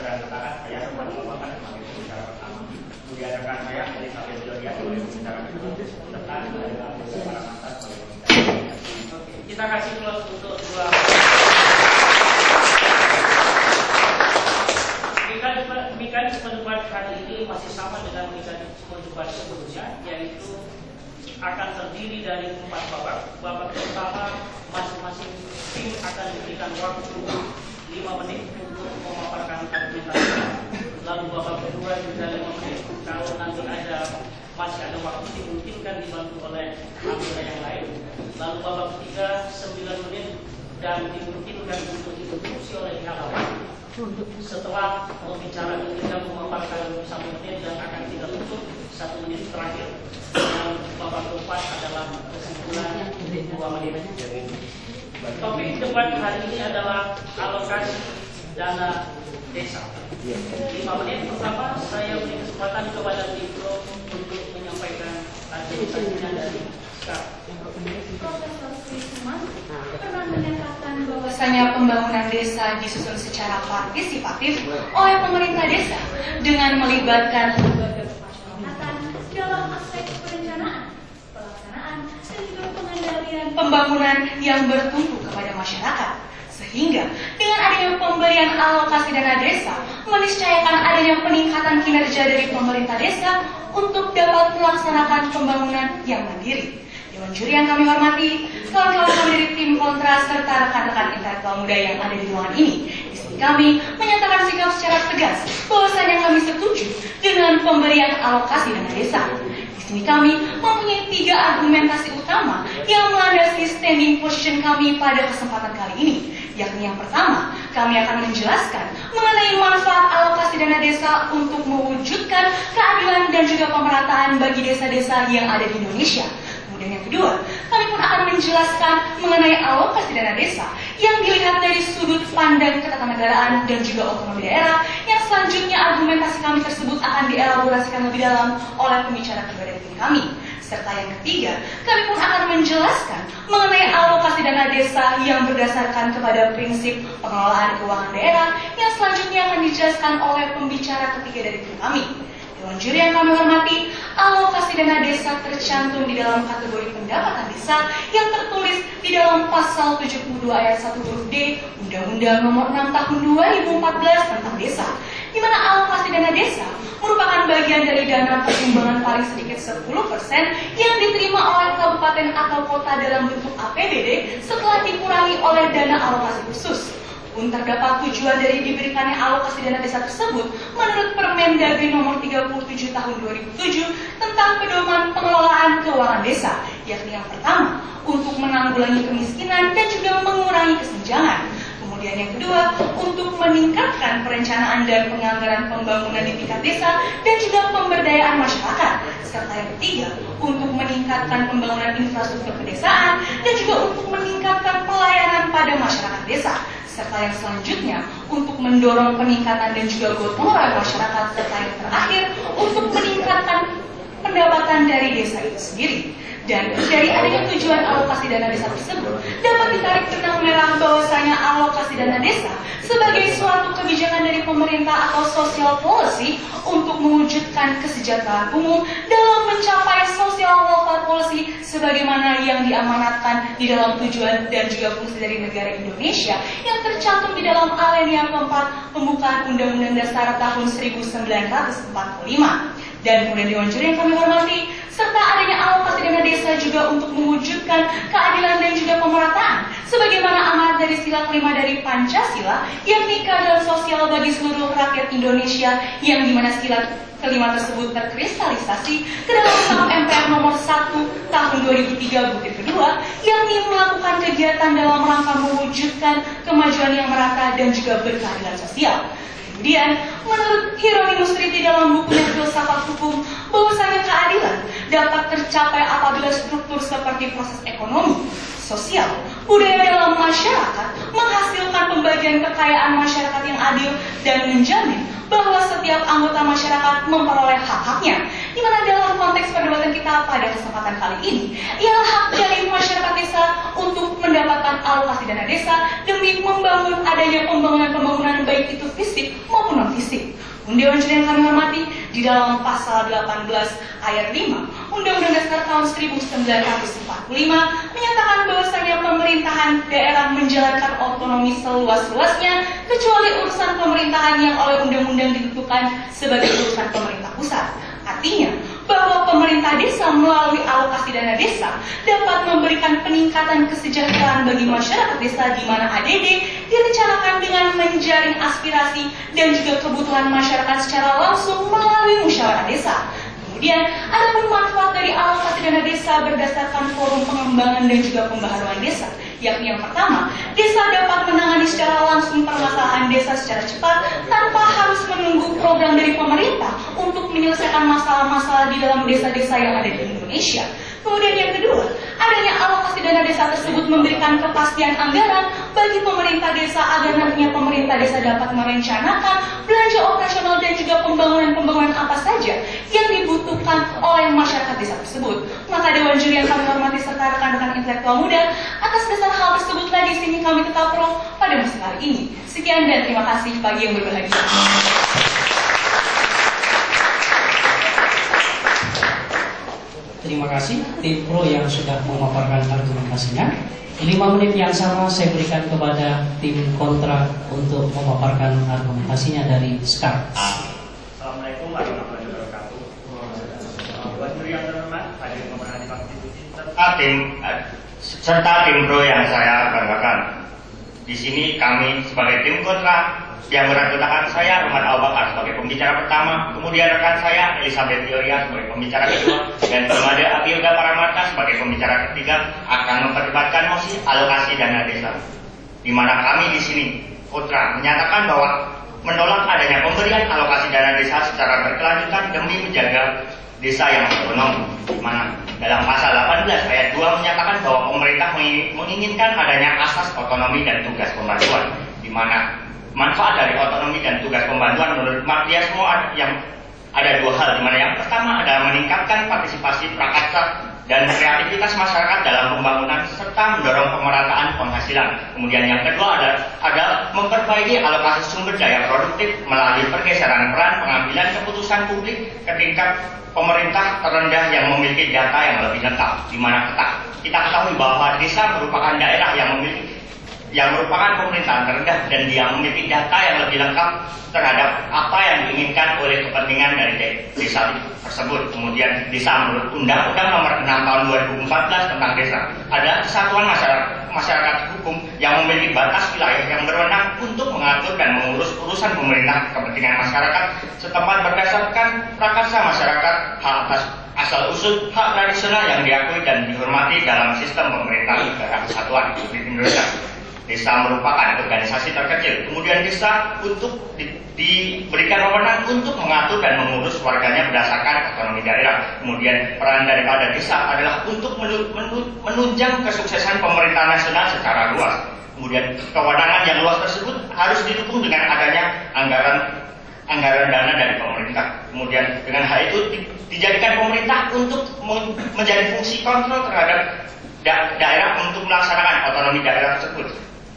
beranggotakan saya sempat mengatakan sebagai pembicara pertama. Kemudian rekan saya Elizabeth Jodia sebagai pembicara kedua, serta adalah para mantan sebagai pembicara. Kita kasih close untuk dua. Mekanisme debat kali ini masih sama dengan mekanisme debat sebelumnya, yaitu akan terdiri dari 4 babak. Babak pertama, masing-masing tim akan diberikan waktu 5 menit untuk memaparkan argumentasi. Lalu babak kedua juga 5 menit. Kalau nanti masih ada waktu, dimungkinkan dibantu oleh anggota yang lain. Lalu babak ketiga 9 menit dan dimungkinkan untuk diinterupsi oleh pihak lain. Setelah pembicara ketiga memaparkan 1 menit dan akan kita tutup 1 menit terakhir. Dan babak keempat adalah kesimpulan 2 menit. Topik debat hari ini adalah alokasi dana desa. 5 menit pertama saya beri kesempatan kepada Diplo untuk menyampaikan argumentasinya dari sekarang. Profesor Krisman pernah menyatakan bahwasanya pembangunan desa disusun secara partisipatif oleh pemerintah desa dengan melibatkan lembaga kemasyarakatan dalam aspek perencanaan, pelaksanaan, dan juga pengendalian pembangunan yang bertumpu kepada masyarakat. Sehingga dengan adanya pemberian alokasi dana desa meniscayakan adanya peningkatan kinerja dari pemerintah desa untuk dapat melaksanakan pembangunan yang mandiri. Dewan juri yang kami hormati, kawan-kawan kami dari tim kontra serta rekan-rekan intelektual muda yang ada di ruangan ini, di sini kami menyatakan sikap secara tegas bahwasanya kami setuju dengan pemberian alokasi dana desa. Di sini kami mempunyai 3 argumentasi utama yang melandasi standing position kami pada kesempatan kali ini. Yakni yang pertama, kami akan menjelaskan mengenai manfaat alokasi dana desa untuk mewujudkan keadilan dan juga pemerataan bagi desa-desa yang ada di Indonesia. Dan yang kedua, kami pun akan menjelaskan mengenai alokasi dana desa yang dilihat dari sudut pandang ketatanegaraan dan juga otonomi daerah, yang selanjutnya argumentasi kami tersebut akan dielaborasikan lebih dalam oleh pembicara kedua dari tim kami. Serta yang ketiga, kami pun akan menjelaskan mengenai alokasi dana desa yang berdasarkan kepada prinsip pengelolaan keuangan daerah, yang selanjutnya akan dijelaskan oleh pembicara ketiga dari tim kami. Dewan juri yang kami hormati, alokasi dana desa tercantum di dalam kategori pendapatan desa yang tertulis di dalam pasal 72 ayat 1 huruf D Undang-Undang Nomor 6 Tahun 2014 tentang desa, di mana alokasi dana desa merupakan bagian dari dana pertimbangan paling sedikit 10% yang diterima oleh kabupaten atau kota dalam bentuk APBD setelah dikurangi oleh dana alokasi khusus. Pun terdapat tujuan dari diberikannya alokasi dana desa tersebut menurut Permendagri Nomor 37 Tahun 2007 tentang pedoman pengelolaan keuangan desa, yakni yang pertama, untuk menanggulangi kemiskinan dan juga mengurangi kesenjangan. Kemudian yang kedua, untuk meningkatkan perencanaan dan penganggaran pembangunan di tingkat desa dan juga pemberdayaan masyarakat. Serta yang ketiga, untuk meningkatkan pembangunan infrastruktur pedesaan dan juga untuk meningkatkan pelayanan pada masyarakat desa. Serta yang selanjutnya untuk mendorong peningkatan dan juga gotong royong masyarakat, serta yang terakhir untuk meningkatkan pendapatan dari desa itu sendiri. Dan dari adanya tujuan alokasi dana desa tersebut dapat ditarik benang merah bahwasanya alokasi dana desa sebagai suatu kebijakan dari pemerintah atau social policy untuk mewujudkan kesejahteraan umum dalam mencapai social welfare policy sebagaimana yang diamanatkan di dalam tujuan dan juga fungsi dari negara Indonesia yang tercantum di dalam alinea keempat pembukaan Undang-Undang Dasar tahun 1945. Dan kemudian Dewan juri yang kami hormati, serta adanya alokasi dana desa juga untuk mewujudkan keadilan dan juga pemerataan sebagaimana amanat dari sila kelima dari Pancasila, yakni keadilan sosial bagi seluruh rakyat Indonesia, yang dimana sila kelima tersebut terkristalisasi ke dalam Undang MPR Nomor 1 Tahun 2003 butir kedua, yakni melakukan kegiatan dalam rangka mewujudkan kemajuan yang merata dan juga berkeadilan sosial. Kemudian, menurut Hieronymus Triti dalam bukunya Filsafat Hukum, bahwasanya keadilan dapat tercapai apabila struktur seperti proses ekonomi, sosial, budaya dalam masyarakat menghasilkan pembagian kekayaan masyarakat yang adil dan menjamin bahwa setiap anggota masyarakat memperoleh hak-haknya, di mana dalam konteks perdebatan kita pada kesempatan kali ini ialah hak dari masyarakat desa untuk mendapatkan alokasi dana desa demi membangun adanya pembangunan baik itu fisik maupun non bantuan fisik. Dewan Juri yang kami hormati, di dalam pasal 18 ayat 5 Undang-Undang Dasar tahun 1945 menyatakan bahwasanya pemerintahan daerah menjalankan otonomi seluas-luasnya kecuali urusan pemerintahan yang oleh undang-undang ditentukan sebagai urusan pemerintah pusat. Artinya bahwa pemerintah desa melalui alokasi dana desa dapat memberikan peningkatan kesejahteraan bagi masyarakat desa di mana ADD direncanakan dengan menjaring aspirasi dan juga kebutuhan masyarakat secara langsung melalui musyawarah desa. Kemudian, ada manfaat dari alokasi dana desa berdasarkan forum pengembangan dan juga pembaharuan desa, yakni yang pertama, desa dapat menangani secara langsung permasalahan desa secara cepat tanpa harus menunggu program dari pemerintah untuk menyelesaikan masalah-masalah di dalam desa-desa yang ada di Indonesia. Kemudian yang kedua, adanya alokasi dana desa tersebut memberikan kepastian anggaran bagi pemerintah desa agar nantinya pemerintah desa dapat merencanakan belanja operasional dan juga pembangunan-pembangunan apa saja yang dibutuhkan oleh masyarakat desa tersebut. Maka Dewan Juri yang kami hormati serta rekan-rekan intelektual muda, atas dasar hal tersebutlah di sini kami tetap pro pada musim hari ini. Sekian dan terima kasih bagi yang berbahagia. Terima kasih tim pro yang sudah memaparkan argumentasinya. 5 menit yang sama saya berikan kepada tim kontra untuk memaparkan argumentasinya dari SKAR. Assalamualaikum warahmatullahi wabarakatuh. Dewan Juri yang terhormat, hadir pemerhati konstitusi serta tim pro yang saya banggakan. Di sini kami sebagai tim kontra yang beranggotakan saya Roman Al-Bakar sebagai pembicara pertama, kemudian rekan saya Elizabeth Yoria sebagai pembicara kedua, dan Permada Abiuda Paramarta sebagai pembicara ketiga akan memperdebatkan mosi alokasi dana desa. Di mana kami di sini kontra menyatakan bahwa menolak adanya pemberian alokasi dana desa secara berkelanjutan demi menjaga desa yang otonom, di mana dalam pasal 18 ayat 2 menyatakan bahwa pemerintah menginginkan adanya asas otonomi dan tugas pembantuan, di mana manfaat dari otonomi dan tugas pembantuan menurut Martiasmo yang ada dua hal, di mana yang pertama adalah meningkatkan partisipasi prakarsa dan kreativitas masyarakat dalam pembangunan serta mendorong pemerataan penghasilan. Kemudian yang kedua adalah memperbaiki alokasi sumber daya produktif melalui pergeseran peran pengambilan keputusan publik ke tingkat pemerintah terendah yang memiliki data yang lebih lengkap, di mana kita ketahui bahwa desa merupakan daerah yang merupakan pemerintahan terendah dan dia memiliki data yang lebih lengkap terhadap apa yang diinginkan oleh kepentingan dari desa tersebut. Kemudian desa menurut Undang-Undang Nomor 6 Tahun 2014 tentang desa ada kesatuan masyarakat hukum yang memiliki batas wilayah yang berwenang untuk mengatur dan mengurus urusan pemerintah kepentingan masyarakat setempat berdasarkan prakarsa masyarakat, hak atas asal-usul hak tradisional yang diakui dan dihormati dalam sistem pemerintahan negara kesatuan Republik Indonesia. Desa merupakan organisasi terkecil, kemudian desa diberikan wewenang untuk mengatur dan mengurus warganya berdasarkan otonomi daerah. Kemudian peran daripada desa adalah untuk menunjang kesuksesan pemerintah nasional secara luas. Kemudian kewenangan yang luas tersebut harus didukung dengan adanya anggaran dana dari pemerintah. Kemudian dengan hal itu dijadikan pemerintah untuk menjadi fungsi kontrol terhadap daerah untuk melaksanakan otonomi daerah tersebut.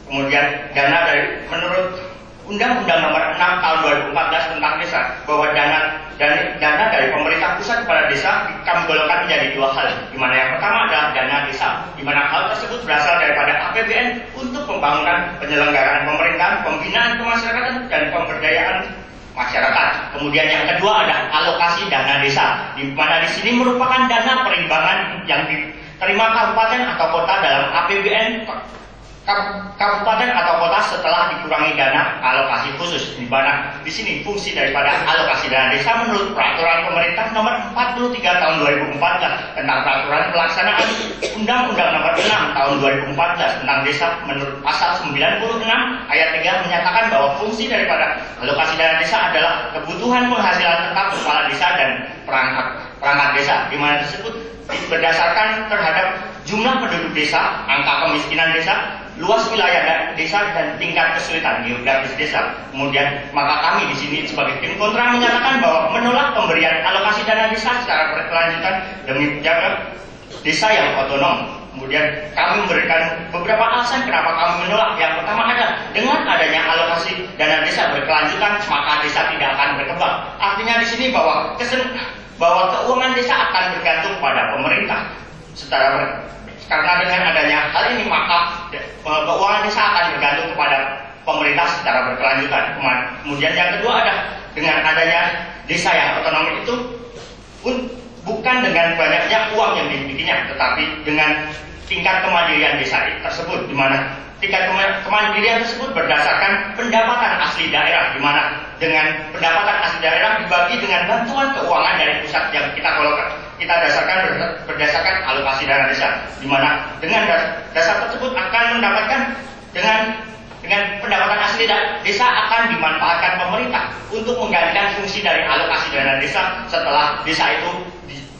Kemudian dana dari menurut Undang-Undang Nomor 6 Tahun 2014 tentang desa bahwa dana dari pemerintah pusat kepada desa kami golongkan menjadi dua hal, di mana yang pertama adalah dana desa, di mana hal tersebut berasal daripada APBN untuk pembangunan penyelenggaraan pemerintahan, pembinaan kemasyarakatan dan pemberdayaan masyarakat. Kemudian yang kedua adalah alokasi dana desa, di mana di sini merupakan dana perimbangan yang diterima kabupaten atau kota dalam APBN kabupaten atau kota setelah dikurangi dana alokasi khusus, di mana di sini fungsi daripada alokasi dana desa menurut peraturan pemerintah nomor 43 tahun 2014 tentang peraturan pelaksanaan Undang-Undang Nomor 6 tahun 2014 tentang desa menurut pasal 96 ayat 3 menyatakan bahwa fungsi daripada alokasi dana desa adalah kebutuhan penghasilan tetap kepala desa dan perangkat desa, di mana tersebut berdasarkan terhadap jumlah penduduk desa, angka kemiskinan desa, luas wilayah desa dan tingkat kesulitan geografis desa. Kemudian maka kami di sini sebagai tim kontra menyatakan bahwa menolak pemberian alokasi dana desa secara berkelanjutan demi menjaga desa yang otonom. Kemudian kami memberikan beberapa alasan kenapa kami menolak. Yang pertama adalah dengan adanya alokasi dana desa berkelanjutan maka desa tidak akan berkembang. Artinya di sini bahwa keuangan desa akan bergantung pada pemerintah. Karena dengan adanya hal ini maka keuangan desa akan bergantung kepada pemerintah secara berkelanjutan. Kemudian yang kedua adalah dengan adanya desa yang otonom itu bukan dengan banyaknya uang yang dimilikinya, tetapi dengan tingkat kemandirian desa tersebut, di mana tingkat kemandirian tersebut berdasarkan pendapatan asli daerah, di mana dengan pendapatan asli daerah dibagi dengan bantuan keuangan dari pusat yang kita dasarkan berdasarkan alokasi dana desa, di mana dengan dasar tersebut akan mendapatkan dengan pendapatan asli desa akan dimanfaatkan pemerintah untuk menggantikan fungsi dari alokasi dana desa setelah desa itu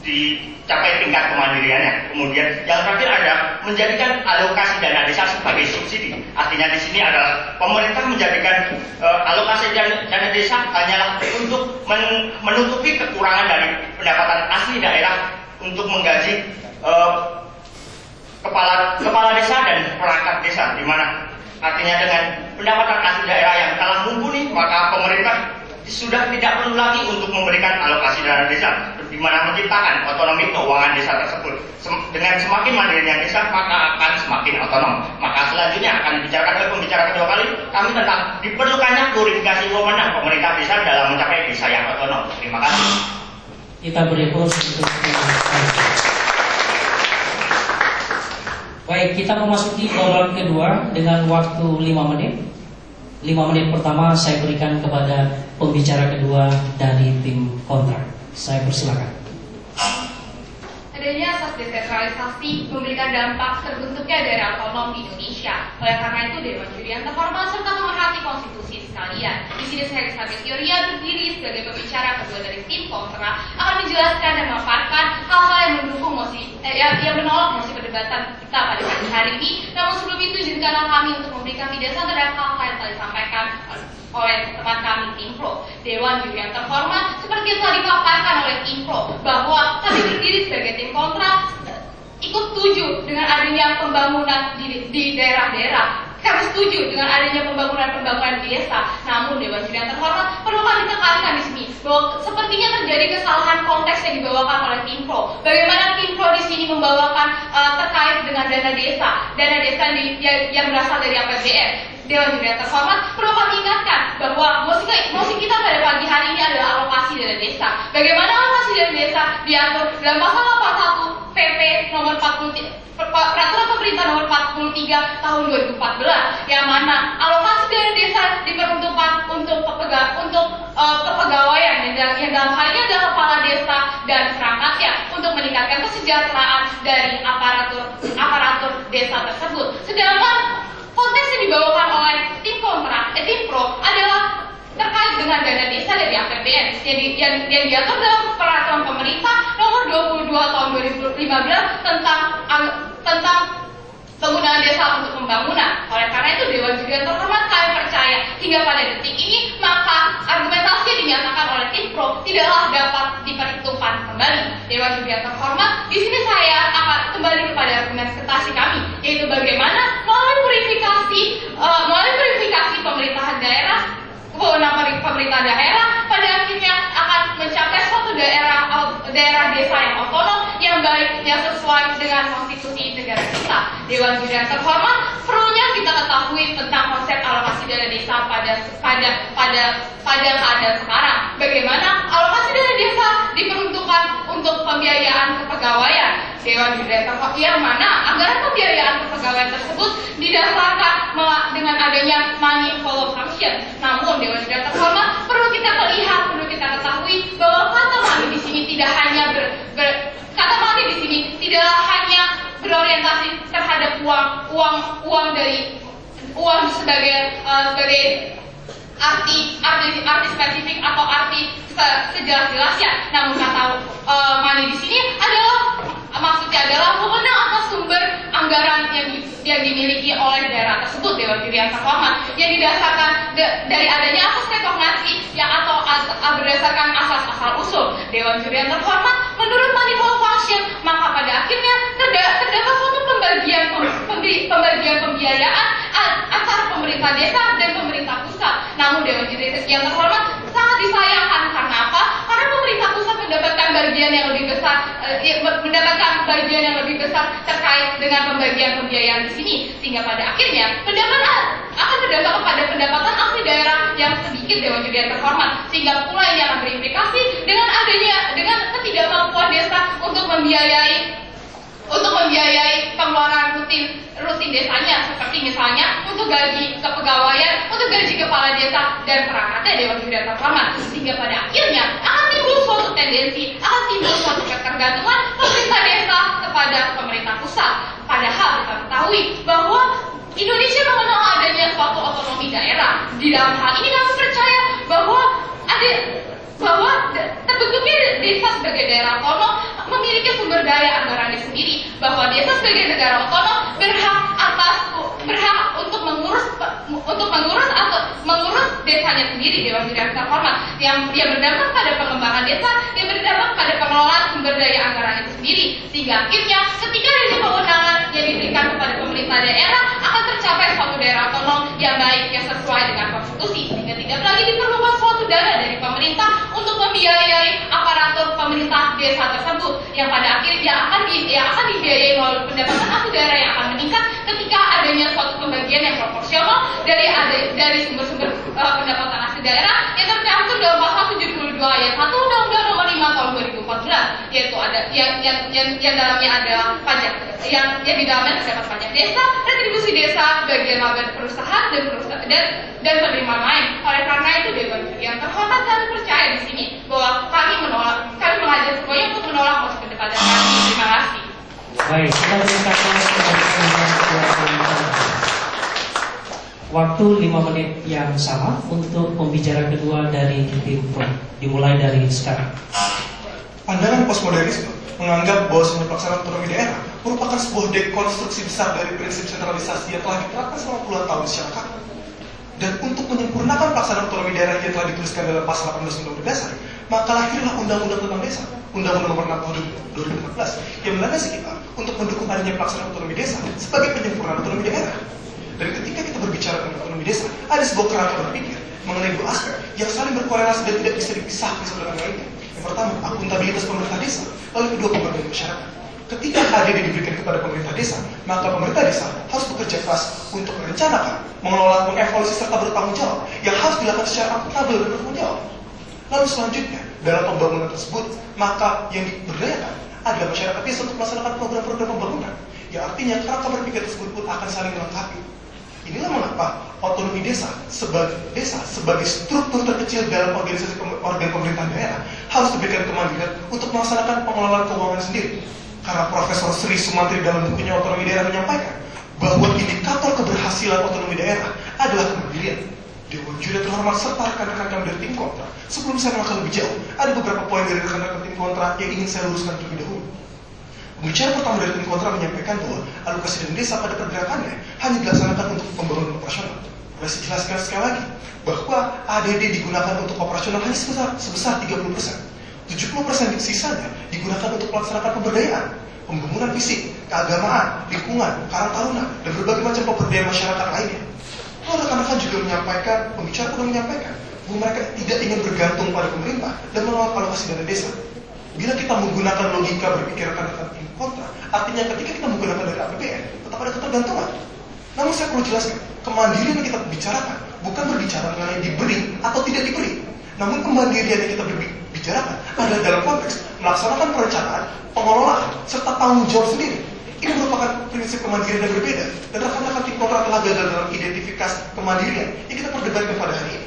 dicapai tingkat kemandiriannya. Kemudian yang terakhir adalah menjadikan alokasi dana desa sebagai subsidi. Artinya di sini adalah pemerintah menjadikan alokasi dana desa hanyalah untuk menutupi kekurangan dari pendapatan asli daerah untuk menggaji kepala desa dan perangkat desa, di mana artinya dengan pendapatan asli daerah yang telah mumpuni maka pemerintah sudah tidak perlu lagi untuk memberikan alokasi dana desa, di mana menciptakan otonomi keuangan desa tersebut. Dengan semakin mandirinya desa maka akan semakin otonom. Maka selanjutnya akan dibicarakan oleh pembicara kedua kali kami tentang diperlukannya glorifikasi wewenang pemerintah desa dalam mencapai desa yang otonom. Terima kasih. Kita beri aplaus untuk baik, kita memasuki babak kedua dengan waktu 5 menit. 5 menit pertama saya berikan kepada pembicara kedua dari tim kontra. Saya persilakan. Adanya asas desentralisasi memberikan dampak terbentuknya daerah otonom di Indonesia. Oleh karena itu, Dewan Juri yang terhormat serta pemerhati konstitusi sekalian, di sini saya Elizabeth Yoria berdiri sebagai pembicara kedua dari tim kontra akan menjelaskan dan memaparkan hal-hal yang mendukung yang menolak mosi perdebatan kita pada pagi hari ini. Namun sebelum itu izinkanlah kami untuk memberikan penjelasan terhadap hal-hal yang telah disampaikan oleh teman kami tim Pro. Dewan Juri yang terhormat, seperti yang telah dipaparkan oleh tim Pro, bahwa kami berdiri sebagai tim kontra ikut setuju dengan adanya pembangunan di daerah-daerah. Kami setuju dengan adanya pembangunan di desa. Namun Dewan Juri yang terhormat, perlu kami tekankan di sini bahwa sepertinya terjadi kesalahan konteks yang dibawakan oleh tim Pro. Bagaimana tim Pro di sini membawakan terkait dengan dana desa yang berasal dari APBN. Dewan Juri yang terhormat, perlu kami ingatkan bahwa mosi kita pada pagi hari ini adalah alokasi dana desa. Bagaimana alokasi dana desa diatur dalam pasal 81 PP nomor 43 Peraturan Pemerintah nomor 43 tahun 2014, yang mana alokasi dana desa diperuntukkan untuk kepegawaian yang dalam hal ini adalah kepala desa dan perangkatnya untuk meningkatkan kesejahteraan dari aparatur desa tersebut. Sedangkan konteks yang dibawakan oleh tim pro adalah terkait dengan dana desa dari APBN yang diatur dalam peraturan pemerintah nomor 22 tahun 2015 tentang penggunaan desa untuk pembangunan. Oleh karena itu, Dewan Juri yang terhormat, kami percaya hingga pada detik ini maka argumentasi yang dinyatakan oleh tim pro tidaklah dapat diperhitungkan kembali. Dewan Juri yang terhormat, di sini saya akan kembali kepada argumentasi kami, yaitu bagaimana melalui purifikasi pemerintahan daerah, kewenangan pemerintah daerah pada akhirnya akan mencapai suatu daerah desa yang otonom yang baik, yang sesuai dengan konstitusi negara kita. Dewan Juri yang terhormat, perlunya kita ketahui tentang konsep alokasi dana desa pada keadaan sekarang. Bagaimana alokasi dana desa diperuntukkan untuk pembiayaan kepegawaian. Dewan Juri yang terhormat, yang mana anggaran pembiayaan kepegawaian tersebut didasarkan dengan adanya money follow function. Namun Dewan Juri yang terhormat, perlu kita ketahui bahwa kata money di sini tidak hanya berorientasi terhadap uang sebagai arti spesifik atau arti sejelas-jelasnya. Namun kata money di sini maksudnya adalah wewenang atas sumber anggaran yang dimiliki oleh daerah tersebut. Dewan Juri yang terhormat, yang didasarkan dari adanya asas rekognisi atau berdasarkan asas asal-usul Dewan Juri yang terhormat, menurut manifold function, maka pada akhirnya terdapat suatu pembagian pembiayaan antara pemerintah desa dan pemerintah pusat. Namun Dewan Juri yang terhormat sangat disayangkan karena apa? Karena pemerintah pusat mendapatkan bagian yang lebih besar terkait dengan pembagian pembiayaan di sini, sehingga pada akhirnya pendapatan akan berdampak kepada pendapatan asli daerah yang sedikit Dewan Juri yang terhormat, sehingga pula ini akan berimplikasi dengan ketidakmampuan desa untuk membiayai pengeluaran rutin desanya, seperti misalnya untuk gaji kepegawaian, untuk gaji kepala desa dan perangkatnya Dewan Juri yang terhormat, sehingga pada akhirnya akan timbul suatu tendensi, akan timbul suatu ketergantungan pemerintah desa kepada pemerintah pusat. Padahal kita ketahui bahwa Indonesia mengenal adanya suatu otonomi daerah. Di dalam hal ini kami percaya bahwa terbentuknya desa sebagai daerah otonom memiliki sumber daya anggarannya sendiri, bahwa desa sebagai negara otonom berhak untuk mengurus desanya sendiri. Dewan Juri yang terhormat yang berdampak pada pengembangan desa, yang berdampak pada pengelolaan sumber daya anggaran itu sendiri, sehingga akhirnya ketika ada kewenangan yang diberikan kepada pemerintah daerah akan tercapai suatu daerah otonom yang baik, yang sesuai dengan konstitusi, sehingga tidak lagi diperlukan suatu dana dari pemerintah untuk membiayai aparatur pemerintah desa tersebut, yang pada akhirnya akan dibiayai melalui pendapatan asli daerah yang akan meningkat ketika adanya suatu pembagian yang proporsional dari sumber-sumber pendapatan asli daerah yang tercantum dalam pasal 72 ayat 1 Undang-Undang Nomor 5 Tahun 2014, yaitu ada yang dalamnya ada pajak, yang di dalamnya terdapat pajak desa, retribusi desa, bagian laba perusahaan dan penerimaan lain. Oleh karena itu Dewan Juri yang terhormat, kami percaya di sini bahwa kami mengajak semuanya untuk menolak mosi pendapatan kami. Terima kasih. Baik, kita berikan waktu 5 menit yang sama untuk pembicara kedua dari tim Pro. Dimulai dari sekarang. Pandangan postmodernisme menganggap bahwa pelaksanaan otonomi daerah merupakan sebuah dekonstruksi besar dari prinsip sentralisasi yang telah diterapkan selama puluhan tahun di masyarakat. Dan untuk menyempurnakan pelaksanaan otonomi daerah yang telah dituliskan dalam pasal 18 Undang-Undang Dasar, maka lahirlah Undang-Undang tentang Desa, Undang-Undang Nomor 6 Tahun 2014, yang melandasi kita untuk mendukung adanya pelaksanaan otonomi desa sebagai penyempurnaan otonomi daerah. Dan ketika kita berbicara tentang otonomi desa, ada sebuah kerangka berpikir mengenai dua aspek yang saling berkorelasi dan tidak bisa dipisahkan satu dengan lainnya. Yang pertama, akuntabilitas pemerintah desa, lalu kedua, pemberdayaan masyarakat. Ketika ADD diberikan kepada pemerintah desa, maka pemerintah desa harus bekerja keras untuk merencanakan, mengelola, mengevaluasi serta bertanggung jawab yang harus dilakukan secara akuntabel dan bertanggung jawab. Lalu selanjutnya, dalam pembangunan tersebut, maka yang diberdayakan adalah masyarakat desa untuk melaksanakan program-program pembangunan, yang artinya kerangka berpikir tersebut pun akan saling melengkapi. Inilah mengapa otonomi desa sebagai struktur terkecil dalam organisasi organ pemerintah daerah harus diberikan kemandirian untuk melaksanakan pengelolaan keuangan sendiri. Karena Profesor Sri Sumantri dalam bukunya Otonomi Daerah menyampaikan bahwa indikator keberhasilan otonomi daerah adalah kemandirian. Dewan Juri terhormat serta rekan-rekan kami dari tim kontra, sebelum saya melangkah lebih jauh, ada beberapa poin dari rekan-rekan tim kontra yang ingin saya luruskan terlebih dahulu. Pembicara pertama dari tim kontra menyampaikan bahwa alokasi dana desa pada pergerakannya hanya dilaksanakan untuk pembangunan operasional. Boleh saya jelaskan sekali lagi bahwa ADD digunakan untuk operasional hanya sebesar 30%. 70% sisanya digunakan untuk melaksanakan pemberdayaan, pembangunan fisik, keagamaan, lingkungan, karang taruna, dan berbagai macam pemberdayaan masyarakat lainnya. Lalu rekan-rekan juga menyampaikan, pembicara pun menyampaikan bahwa mereka tidak ingin bergantung pada pemerintah dan menolak alokasi dana desa. Bila kita menggunakan logika berpikir rekan-rekan tim kontra, artinya ketika kita menggunakan dari APBN, tetap ada ketergantungan. Namun saya perlu jelaskan, kemandirian yang kita bicarakan bukan berbicara mengenai diberi atau tidak diberi. Namun kemandirian yang kita bicarakan adalah dalam konteks melaksanakan perencanaan, pengelolaan, serta tanggung jawab sendiri. Ini merupakan prinsip kemandirian yang berbeda, dan rekan-rekan tim kontra telah gagal dalam identifikasi kemandirian yang kita perdebatkan pada hari ini.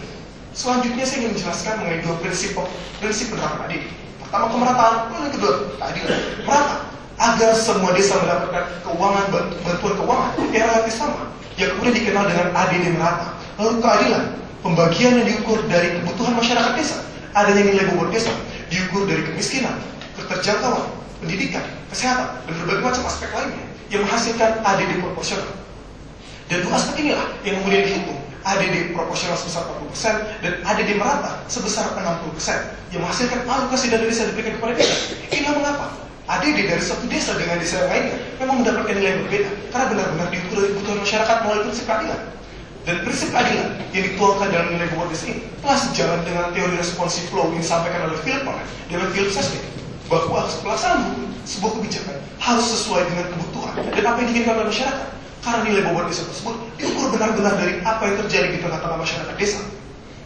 Selanjutnya saya ingin menjelaskan mengenai dua prinsip penerapan ADD. Pertama, kemerataan, lalu yang kedua, keadilan. Merata agar semua desa mendapatkan bantuan keuangan yang relatif sama, yang kemudian dikenal dengan ADD merata. Lalu keadilan, pembagian yang diukur dari kebutuhan masyarakat desa, adanya nilai bobot desa, diukur dari kemiskinan, keterjangkauan, pendidikan, kesehatan, dan berbagai macam aspek lainnya yang menghasilkan ADD proporsional. Dan dua aspek inilah yang kemudian dihitung ADD proporsional sebesar 40% dan ADD merata sebesar 60% yang menghasilkan alokasi dana desa diberikan kepada desa. Inilah mengapa ADD dari satu desa dengan desa yang lainnya memang mendapatkan nilai yang berbeda karena benar-benar diukur dari kebutuhan masyarakat melalui prinsip keadilan. Dan prinsip keadilan yang dituangkan dalam nilai bobot desa ini telah sejalan dengan teori responsive flow yang disampaikan oleh Philip Monet dan Philip Sestak, bahwa pelaksanaan hukum sebuah kebijakan harus sesuai dengan kebutuhan dan apa yang diinginkan oleh masyarakat. Karena nilai bobot desa tersebut diukur benar-benar dari apa yang terjadi di tengah-tengah masyarakat desa.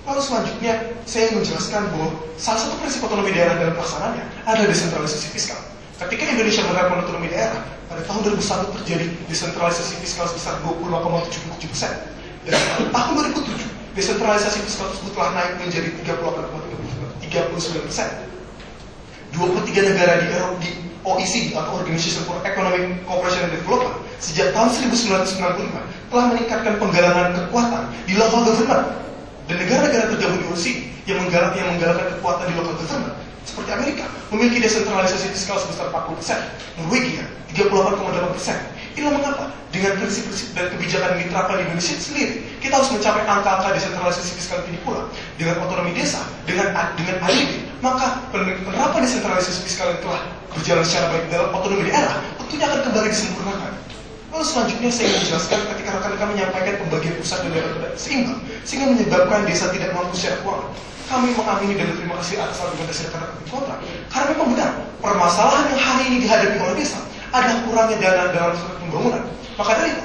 Lalu selanjutnya, saya ingin menjelaskan bahwa salah satu prinsip otonomi daerah dalam pelaksanaannya adalah desentralisasi fiskal. Ketika Indonesia menerapkan otonomi daerah, pada tahun 2001 terjadi desentralisasi fiskal sebesar 25,77%. Dan pada tahun 2007, desentralisasi fiskal tersebut telah naik menjadi 38,39%. 23 negara di OECD atau Organization for Economic Cooperation and Development sejak tahun 1995 telah meningkatkan penggalangan kekuatan di local government, dan negara-negara tergabung di OECD yang menggalakkan kekuatan di local government seperti Amerika memiliki desentralisasi fiskal sebesar 40%, Norwegia 38,8%. Inilah mengapa dengan prinsip-prinsip dan kebijakan yang diterapkan di Indonesia sendiri, kita harus mencapai angka-angka desentralisasi fiskal ini pula. Dengan otonomi desa, dengan ADD, maka penerapan desentralisasi fiskal yang telah berjalan secara baik dalam otonomi daerah tentunya akan kembali disempurnakan. Lalu selanjutnya saya ingin menjelaskan ketika rekan-rekan menyampaikan pembagian pusat dan daerah tidak seimbang sehingga menyebabkan desa tidak mampu secara keuangan. Kami mengamini dan berterima kasih atas argumentasi rekan-rekan tim kontra. Karena memang benar, permasalahan yang hari ini dihadapi oleh desa adalah kurangnya dana dalam pembangunan. Maka dari itu,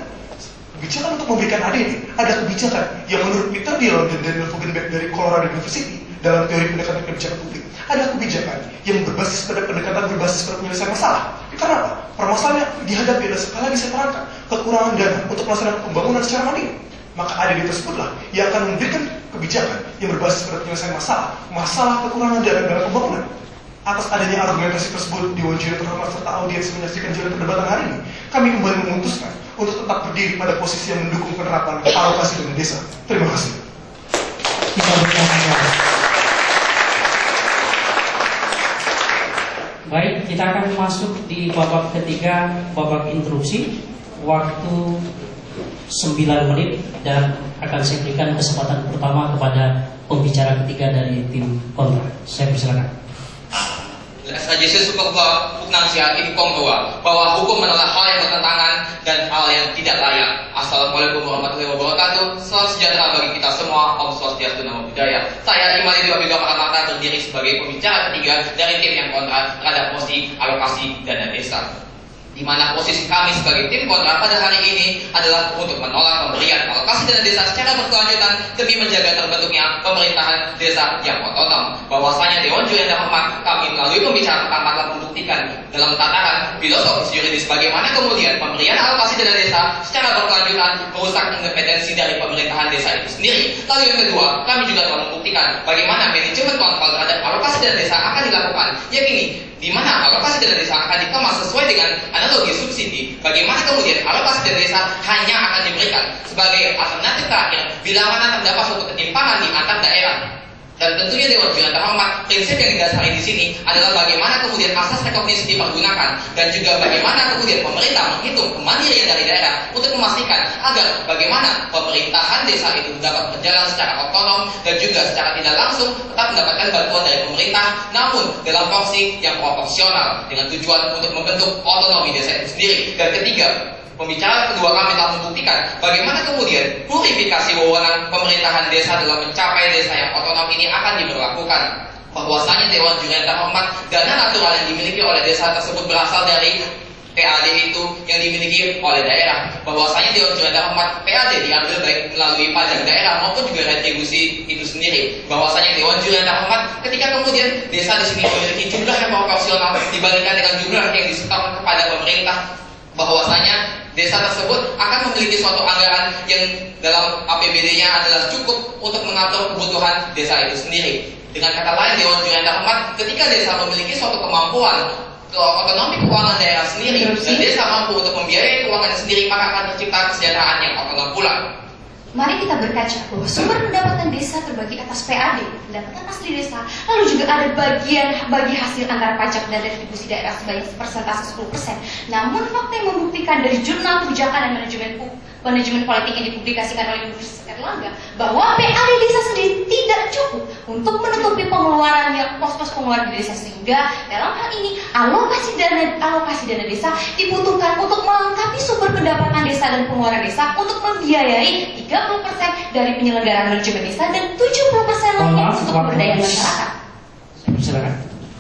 kebijakan untuk memberikan ADD ada kebijakan yang menurut Peter Dillon dan Daniel Fuggenbeck dari Colorado University dalam teori pendekatan kebijakan publik adalah kebijakan yang berbasis pada pendekatan berbasis pada penyelesaian masalah. Karena apa? Permasalahan yang dihadapi adalah sekali lagi saya terangkan kekurangan dana untuk melaksanakan pembangunan secara mandiri. Maka ADD tersebutlah yang akan memberikan kebijakan yang berbasis pada penyelesaian masalah kekurangan dana dalam pembangunan. Atas adanya argumentasi tersebut diwawancara terhormat serta audiens menyaksikan jalan perdebatan hari ini, kami kembali memutuskan untuk tetap berdiri pada posisi yang mendukung penerapan alokasi dana desa. Terima kasih. Kita berkata. Baik, kita akan masuk di babak ketiga, babak interupsi. Waktu 9 menit dan akan saya berikan kesempatan pertama kepada pembicara ketiga dari tim kontra. Saya persilakan. Saja saya suka bukan sihat ini bahwa hukum adalah hal yang bertentangan dan hal yang tidak layak. Assalamualaikum warahmatullahi wabarakatuh. Salam sejahtera bagi kita semua. Om Swastiastu, Namo Buddhaya. Saya Imali Dewa Bidwa Paramata terdiri sebagai pembicara ketiga dari tim yang kontra terhadap posisi alokasi dana desa. Di mana posisi kami sebagai tim kontra pada hari ini adalah untuk menolak pemberian alokasi dana desa secara berkelanjutan demi menjaga terbentuknya pemerintahan desa yang otonom. Bahwasanya Dewan Juri yang terhormat, kami melalui pembicaraan pertama telah membuktikan dalam tataran filosofis yuridis bagaimana kemudian pemberian alokasi dana desa secara berkelanjutan merusak independensi dari pemerintahan desa itu sendiri. Lalu yang kedua, kami juga telah membuktikan bagaimana manajemen kontrol terhadap alokasi dana desa akan dilakukan, yakni di mana alokasi dana desa akan dikemas sesuai dengan analogi subsidi. Bagaimana kemudian alokasi dana desa hanya akan diberikan sebagai alternatif terakhir bila mana terdapat suatu ketimpangan di antar daerah. Dan tentunya Dewan Juri yang terhormat, prinsip yang didasari di sini adalah bagaimana kemudian asas rekognisi dipergunakan dan juga bagaimana kemudian pemerintah menghitung kemandirian dari daerah untuk memastikan agar bagaimana pemerintahan desa itu dapat berjalan secara otonom dan juga secara tidak langsung tetap mendapatkan bantuan dari pemerintah, namun dalam porsi yang proporsional dengan tujuan untuk membentuk otonomi desa itu sendiri. Dan ketiga, pembicaraan kedua kami telah membuktikan bagaimana kemudian purifikasi wewenang pemerintahan desa dalam mencapai desa yang otonom ini akan diberlakukan. Bahwasanya Dewan Juri yang terhormat, dana natural yang dimiliki oleh desa tersebut berasal dari PAD itu yang dimiliki oleh daerah. Bahwasanya Dewan Juri yang terhormat, PAD diambil baik melalui pajak daerah maupun juga retribusi itu sendiri. Bahwasanya Dewan Juri yang terhormat, ketika kemudian desa di sini memiliki jumlah yang proporsional dibandingkan dengan jumlah yang disetorkan kepada pemerintah, bahwasanya desa tersebut akan memiliki suatu anggaran yang dalam APBD-nya adalah cukup untuk mengatur kebutuhan desa itu sendiri. Dengan kata lain, Dewan Juri yang terhormat, ketika desa memiliki suatu kemampuan otonomi keuangan daerah sendiri dan desa mampu untuk membiayai keuangannya sendiri, maka akan tercipta kesejahteraan yang otonom pula. Mari kita berkaca bahwa sumber pendapatan desa terbagi atas PAD, pendapatan asli desa, lalu juga ada bagi hasil antara pajak dan retribusi daerah sebanyak persentase 10%. Namun fakta yang membuktikan dari Jurnal Kebijakan dan Manajemen manajemen politik yang dipublikasikan oleh Universitas Erlangga bahwa PAD desa sendiri tidak cukup untuk menutupi pengeluaran yang pos-pos pengeluaran di desa, sehingga dalam hal ini alokasi dana desa dibutuhkan untuk melengkapi sumber pendapatan desa dan pengeluaran desa untuk membiayai 30% dari penyelenggaraan manajemen desa dan 70% lainnya untuk pemberdayaan masyarakat. Silakan.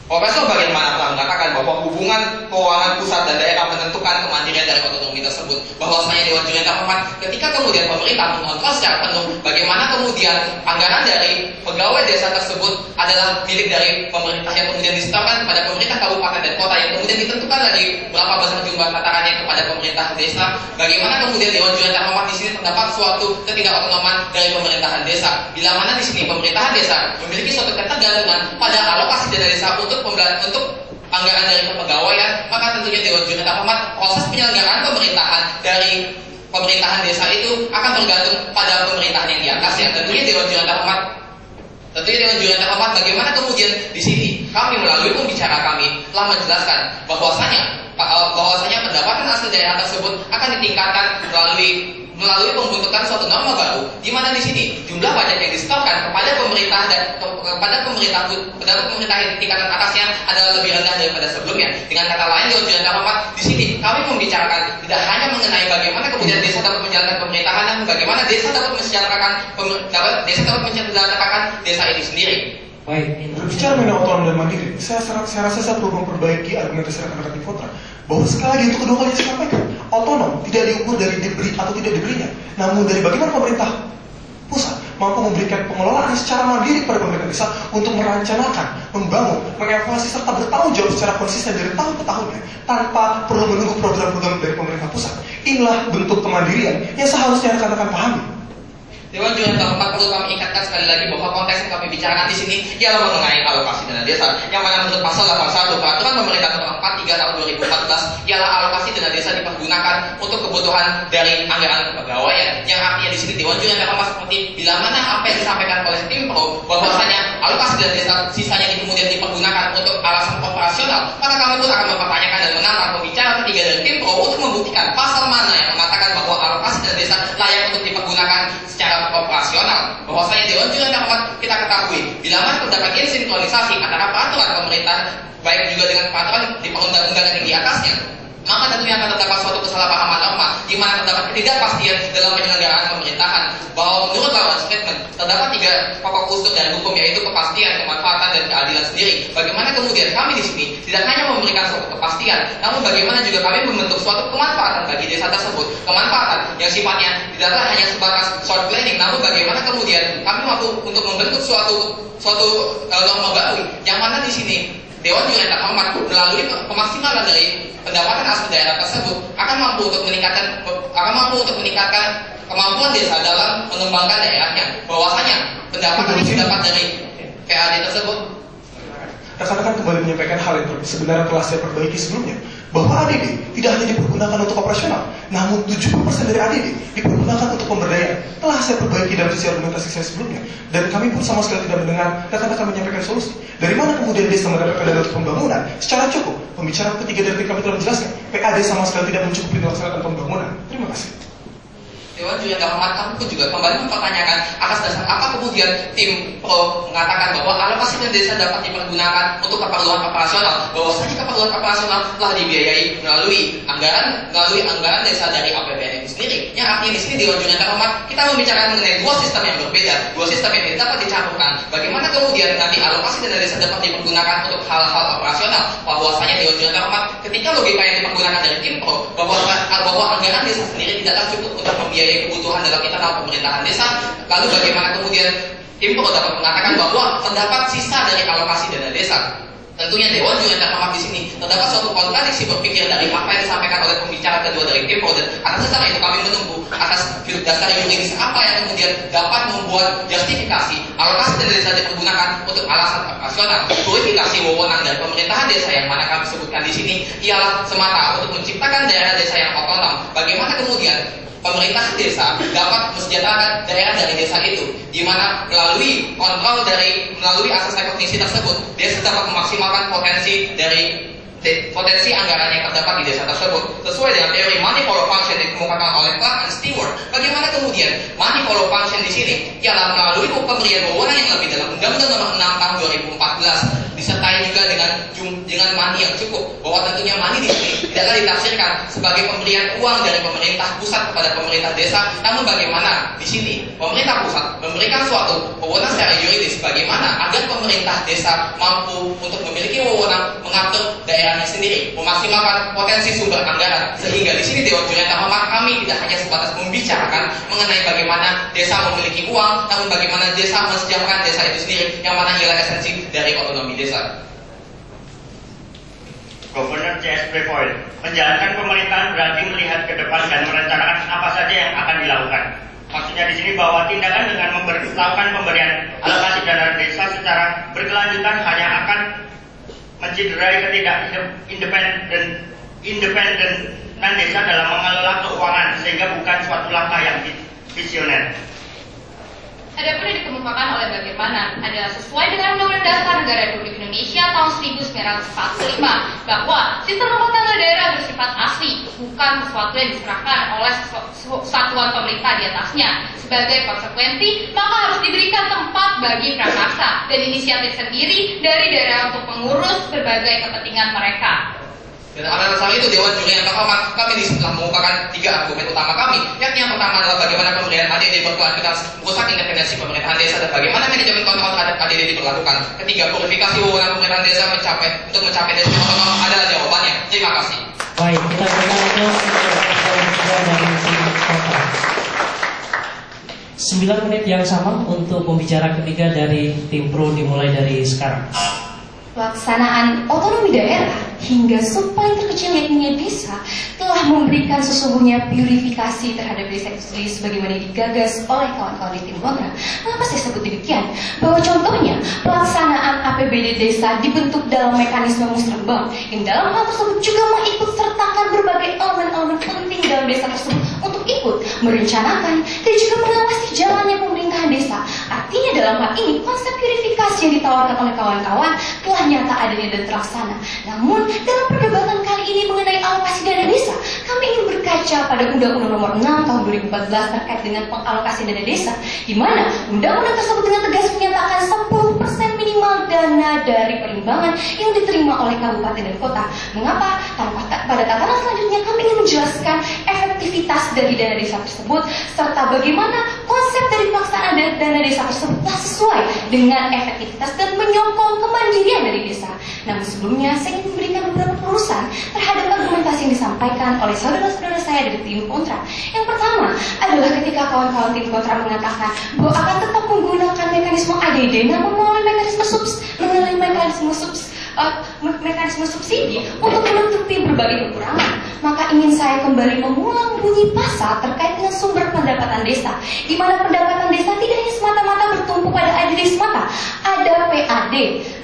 Profesor bagaimana telah mengatakan bahwa hubungan keuangan pusat dan daerah menentukan kemandirian dari otonomi tersebut. Bahwasanya Dewan Juri yang terhormat, ketika kemudian pemerintah mengontrol secara penuh bagaimana kemudian anggaran dari pegawai desa tersebut adalah milik dari pemerintah yang kemudian disetorkan kepada pemerintah kabupaten dan kota, yang kemudian ditentukan lagi berapa besar jumlah tatarannya kepada pemerintah desa. Bagaimana kemudian Dewan Juri yang terhormat di sini terdapat suatu ketidakotonoman dari pemerintahan desa. Bila mana di sini pemerintahan desa memiliki suatu ketergantungan pada alokasi dana desa untuk anggaran dari kepegawaian, maka tentunya Dewan Juri yang terhormat, proses penyelenggaraan pemerintahan dari pemerintahan desa itu akan tergantung pada pemerintahan yang di atas, yang tentunya Dewan Juri yang terhormat, bagaimana kemudian di sini kami melalui pembicara kami telah menjelaskan bahwasanya pendapatan asli daerah tersebut akan ditingkatkan melalui pembentukan suatu norma baru, di mana di sini jumlah pajak yang disetorkan kepada pemerintah dan kepada pemerintah yang tingkatan atasnya adalah lebih rendah daripada sebelumnya. Dengan kata lain, Dewan Juri yang terhormat, di sini kami membicarakan tidak hanya mengenai bagaimana kemudian desa dapat menjalankan pemerintahan, namun bagaimana desa dapat mensejahterakan desa ini sendiri. Baik. Berbicara mengenai otonom dan mandiri, saya rasa saya perlu memperbaiki argumentasi rekan-rekan di Fotra, bahwa sekali lagi untuk kedua kali saya sampaikan, otonom tidak diukur dari diberi atau tidak diberinya, namun dari bagaimana pemerintah pusat mampu memberikan pengelolaan secara mandiri kepada pemerintah desa untuk merencanakan, membangun, mengevaluasi serta bertanggung jawab secara konsisten dari tahun ke tahunnya tanpa perlu menunggu program-program dari pemerintah pusat. Inilah bentuk kemandirian yang seharusnya rekan-rekan pahami. Dewan Juri yang terhormat, perlu kami ingatkan sekali lagi bahwa konteks yang kami bicarakan di sini ialah mengenai alokasi dana desa, yang mana menurut pasal 81 Peraturan Pemerintah Nomor 43 Tahun 2014 ialah alokasi dana desa dipergunakan untuk kebutuhan dari anggaran kepegawaian, yang artinya di sini Dewan Juri yang terhormat seperti bila mana apa yang disampaikan oleh tim pro bahwasanya alokasi dana desa sisanya kemudian dipergunakan untuk alasan operasional, maka kami pun akan mempertanyakan dan menantang pembicara ketiga dari tim pro untuk membuktikan pasal mana yang mengatakan bahwa alokasi dana desa layak untuk dipergunakan secara operasional. Bahwasanya Dewan Juri yang terhormat, kita ketahui bila mana terdapat insinkronisasi antara peraturan pemerintah baik juga dengan peraturan di perundang-undangan yang di atasnya, maka tentunya akan terdapat suatu kesalahpahaman norma di mana terdapat ketidakpastian dalam penyelenggaraan pemerintahan. Bahwa menurut lawan statement terdapat 3 pokok unsur dari hukum, yaitu kepastian, kemanfaatan, dan keadilan sendiri. Bagaimana kemudian kami di sini tidak hanya memberikan suatu kepastian, namun bagaimana juga kami membentuk suatu kemanfaatan bagi desa tersebut, kemanfaatan yang sifatnya tidaklah hanya sebatas short planning, namun bagaimana kemudian kami mampu untuk membentuk suatu norma baru, yang mana di sini Dewan Juri yang terhormat melalui pemaksimalan dari pendapatan asli daerah tersebut akan mampu untuk meningkatkan kemampuan desa dalam mengembangkan daerahnya. Bahwasanya pendapatan yang didapat dari PAD tersebut. Rekan-rekan kembali menyampaikan hal yang sebenarnya telah saya perbaiki sebelumnya, bahwa ADD tidak hanya dipergunakan untuk operasional, namun 70% dari ADD dipergunakan untuk pemberdayaan. Telah saya perbaiki dalam sisi argumentasi saya sebelumnya, dan kami pun sama sekali tidak mendengar rekan-rekan menyampaikan solusi. Dari mana kemudian desa mendapatkan dana untuk pembangunan secara cukup? Pembicara ketiga dari kami telah menjelaskan, PAD sama sekali tidak mencukupi melaksanakan pembangunan. Terima kasih. Dewan Juri yang terhormat, kami pun juga kembali mempertanyakan atas dasar apa kemudian tim pro mengatakan bahwa alokasi dana desa dapat dipergunakan untuk keperluan operasional. Bahwasanya keperluan operasional telah dibiayai melalui anggaran desa dari APBN itu sendiri. Yang artinya di sini Dewan Juri yang terhormat, kita membicarakan mengenai 2 sistem yang berbeda, 2 sistem yang tidak dapat dicampurkan. Bagaimana kemudian nanti alokasi dana desa dapat dipergunakan untuk hal-hal operasional? Bahwasanya Dewan Juri yang terhormat, ketika logika yang dipergunakan dari tim pro bahwa anggaran desa sendiri tidaklah cukup untuk membiayai kebutuhan dalam internal pemerintahan desa, lalu bagaimana kemudian tim pro dapat mengatakan bahwa terdapat sisa dari alokasi dana desa? Tentunya Dewan Juri yang terhormat di sini terdapat suatu kontradiksi berpikir dari apa yang disampaikan oleh pembicara kedua dari tim pro, dan atas dasar itu kami menunggu atas dasar yuridis apa yang kemudian dapat membuat justifikasi alokasi dana desa dipergunakan untuk alasan operasional. Purifikasi wewenang dari pemerintahan desa yang mana kami sebutkan di sini ialah semata untuk menciptakan daerah desa yang otonom. Bagaimana kemudian pemerintah desa dapat mensejahterakan daerah dari desa itu, di mana melalui asas rekognisi tersebut, desa dapat memaksimalkan potensi dari potensi anggaran yang terdapat di desa tersebut. Sesuai dengan teori money follow function yang dikemukakan oleh Clark and Stewart, bagaimana kemudian money follow function di sini ialah melalui pemberian wewenang yang lebih dalam Undang-Undang Nomor 6 Tahun 2014 disertai juga dengan money yang cukup, bahwa tentunya money di sini tidaklah ditafsirkan sebagai pemberian uang dari pemerintah pusat kepada pemerintah desa, namun bagaimana di sini pemerintah pusat memberikan suatu wewenang secara yuridis bagaimana agar pemerintah desa mampu untuk memiliki wewenang mengatur daerahnya sendiri, memaksimalkan potensi sumber anggaran, sehingga di sini Dewan Juri yang terhormat kami tidak hanya sebatas membicarakan mengenai bagaimana desa memiliki uang, namun bagaimana desa mensejahterakan desa itu sendiri, yang mana ialah esensi dari otonomi desa. Governor CSP Point, menjalankan pemerintahan berarti melihat ke depan dan merencanakan apa saja yang akan dilakukan. Maksudnya di sini bahwa tindakan dengan melakukan pemberian alokasi dana desa secara berkelanjutan hanya akan mencederai independenan desa dalam mengelola keuangan, sehingga bukan suatu langkah yang visioner. Adapun yang dikemukakan oleh bagaimana adalah sesuai dengan Undang-Undang Dasar Negara Republik Indonesia tahun 1945 bahwa sistem rumah tangga daerah bersifat asli, bukan sesuatu yang diserahkan oleh satuan pemerintah di atasnya. Sebagai konsekuensi, maka harus diberikan tempat bagi prakasa dan inisiatif sendiri dari daerah untuk mengurus berbagai kepentingan mereka. Dan atas dasar itu Dewan Juri yang terhormat, kami telah mengupakan 3 argumen utama kami, yakni yang pertama adalah bagaimana pemberian ADD berkelanjutan merusak independensi pemerintahan desa dan bagaimana manajemen kontrol terhadap ADD diberlakukan. Ketiga, purifikasi wewenang pemerintahan desa untuk mencapai desa otonom adalah jawabannya. Terima kasih. Baik, kita berikan dari kota. 9 menit yang sama untuk pembicara ketiga dari tim pro dimulai dari sekarang. Pelaksanaan otonomi daerah hingga sub paling terkecil yakni desa telah memberikan sesungguhnya purifikasi terhadap desa itu sendiri sebagaimana digagas oleh kawan-kawan di tim kontra. Mengapa saya sebut demikian? Bahwa contohnya pelaksanaan APBD desa dibentuk dalam mekanisme musrembang yang dalam hal tersebut juga mengikut sertakan berbagai elemen-elemen penting dalam desa tersebut untuk ikut merencanakan dan juga mengawasi jalannya pemerintahan desa. Artinya dalam hal ini konsep purifikasi yang ditawarkan oleh kawan-kawan telah nyata adanya dan terlaksana. Namun dalam perdebatan kali ini mengenai alokasi dana desa, kami ingin berkaca pada Undang-Undang Nomor 6 Tahun 2014 terkait dengan pengalokasi dana desa, di mana undang-undang tersebut dengan tegas menyatakan 10% minimal dana dari perimbangan yang diterima oleh kabupaten dan kota. Mengapa? Pada tataran selanjutnya kami ingin menjelaskan efektivitas dari dana desa tersebut serta bagaimana konsep dari pelaksanaan dana desa tersebut telah sesuai dengan efektivitas dan menyokong kemandirian dari desa. Namun sebelumnya saya ingin memberikan beberapa perusahaan terhadap argumentasi yang disampaikan oleh saudara-saudara saya dari tim kontra. Yang pertama adalah ketika kawan-kawan tim kontra mengatakan bahwa akan tetap menggunakan mekanisme ADD namun melalui mekanisme subsidi untuk menutupi berbagai kekurangan. Maka ingin saya kembali mengulang bunyi pasal terkait dengan sumber pendapatan desa, di mana pendapatan desa tidak hanya semata-mata bertumpu pada ADD semata, ada PAD,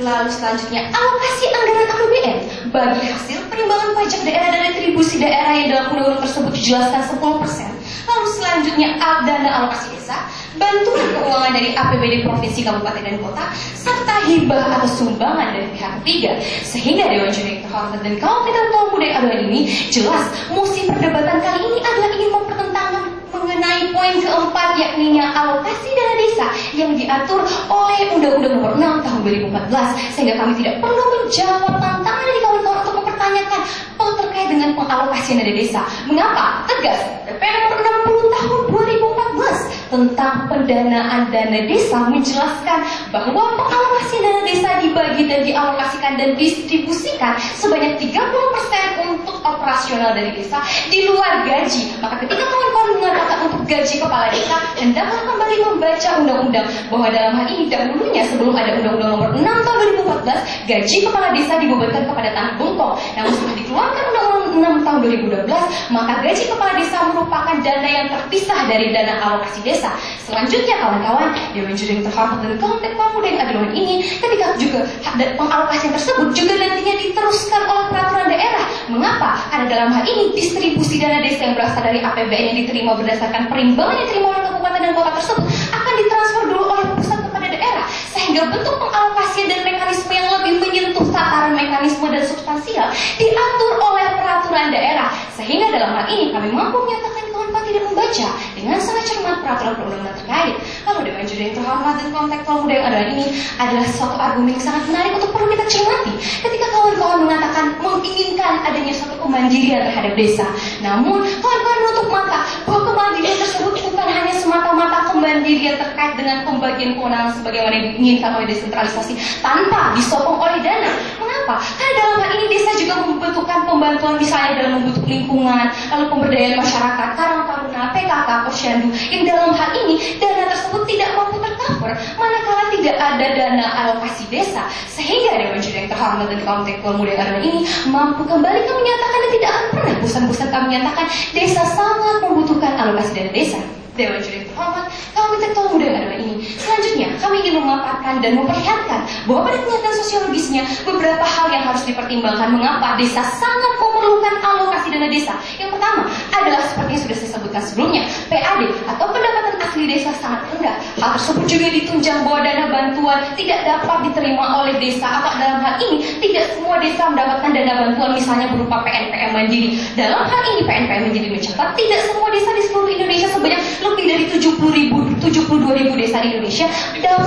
lalu selanjutnya alokasi anggaran APBN bagi hasil perimbangan pajak daerah dan retribusi daerah yang dalam undang-undang tersebut dijelaskan 10%. Lalu selanjutnya dana alokasi desa, bantuan keuangan dari APBD provinsi, kabupaten dan kota, serta hibah atau sumbangan dari pihak ketiga. Sehingga Dewan Juri yang terhormat dan kaum muda yang ada ini jelas musim perdebatan kali ini adalah ingin mempertentangkan mengenai poin keempat yakni alokasi dana desa yang diatur oleh Undang-Undang Nomor 6 Tahun 2014, sehingga kami tidak perlu menjawab tantangan dari kawan-kawan untuk mempertanyakan terkait dengan pengalokasian dana desa. Mengapa? Tegas DPR Nomor 60 Tahun 2014 tentang pendanaan dana desa menjelaskan bahwa pengalokasian dana desa dibagi dan dialokasikan dan distribusikan sebanyak 30% untuk operasional dari desa di luar gaji. Maka ketika kawan-kawan mengatakan untuk gaji kepala desa, hendaklah kembali membaca undang-undang bahwa dalam hal ini dahulunya sebelum ada Undang-Undang Nomor 6 Tahun 2014, gaji kepala desa dibebankan kepada tanah bengkok. Namun setelah dikeluarkan Undang-Undang 6 Tahun 2012, maka gaji kepala desa merupakan dana yang terpisah dari dana alokasi desa. Selanjutnya kawan-kawan, Dewan Juri yang terhormat dan kaum muda yang ada ini, ketika juga pengalokasian tersebut juga nantinya diteruskan oleh peraturan daerah. Mengapa? Karena dalam hal ini distribusi dana desa yang berasal dari APBN yang diterima berdasarkan perimbangan yang diterima oleh kabupaten dan kota tersebut akan ditransfer dulu oleh pusat kepada daerah, sehingga bentuk pengalokasian dan mekanisme yang lebih menyentuh tataran mekanisme dan substansial diatur oleh peraturan daerah. Sehingga dalam hal ini kami mampu menyatakan kawan-kawan tidak membaca dengan sangat cermat peraturan perundang-undangan terkait. Lalu Dewan Juri yang terhormat dan konteks muda yang ada ini adalah suatu argumen yang sangat menarik untuk perlu kita cermati ketika kawan-kawan mengatakan menginginkan adanya suatu kemandirian terhadap desa. Namun kawan-kawan menutup mata bahwa kemandirian tersebut bukan hanya semata-mata kemandirian terkait dengan pembagian kewenangan sebagaimana yang diinginkan oleh desentralisasi tanpa disokong oleh dana. Mengapa? Karena dalam hal ini desa juga membutuhkan pembantuan misalnya dalam membentuk lingkungan, lalu pemberdayaan masyarakat, Karang Taruna, PKK, Posyandu, yang dalam hal ini dana tersebut tidak mampu tercover manakala tidak ada dana alokasi desa. Sehingga Dewan Juri yang terhormat dan konteks muda yang ada ini mampu kembali kami menyatakan dan tidak akan pernah bosan-bosan kami menyatakan desa sangat membutuhkan alokasi dana desa. Dewan Juri yang terhormat, kami tektor muda yang ada ini. Selanjutnya, kami ingin memaparkan dan memperlihatkan bahwa pada kenyataan sosiologisnya beberapa hal yang harus dipertimbangkan mengapa desa sangat memerlukan alokasi dana desa. Yang pertama adalah seperti yang sudah saya sebutkan sebelumnya, PAD atau pendapatan asli desa sangat rendah. Hal tersebut juga ditunjang bahwa dana bantuan tidak dapat diterima oleh desa, atau dalam hal ini tidak semua desa mendapatkan dana bantuan misalnya berupa PNPM mandiri. Dalam hal ini PNPM mandiri mencatat tidak semua desa di seluruh Indonesia sebanyak lebih dari 72.000 desa di Indonesia dapat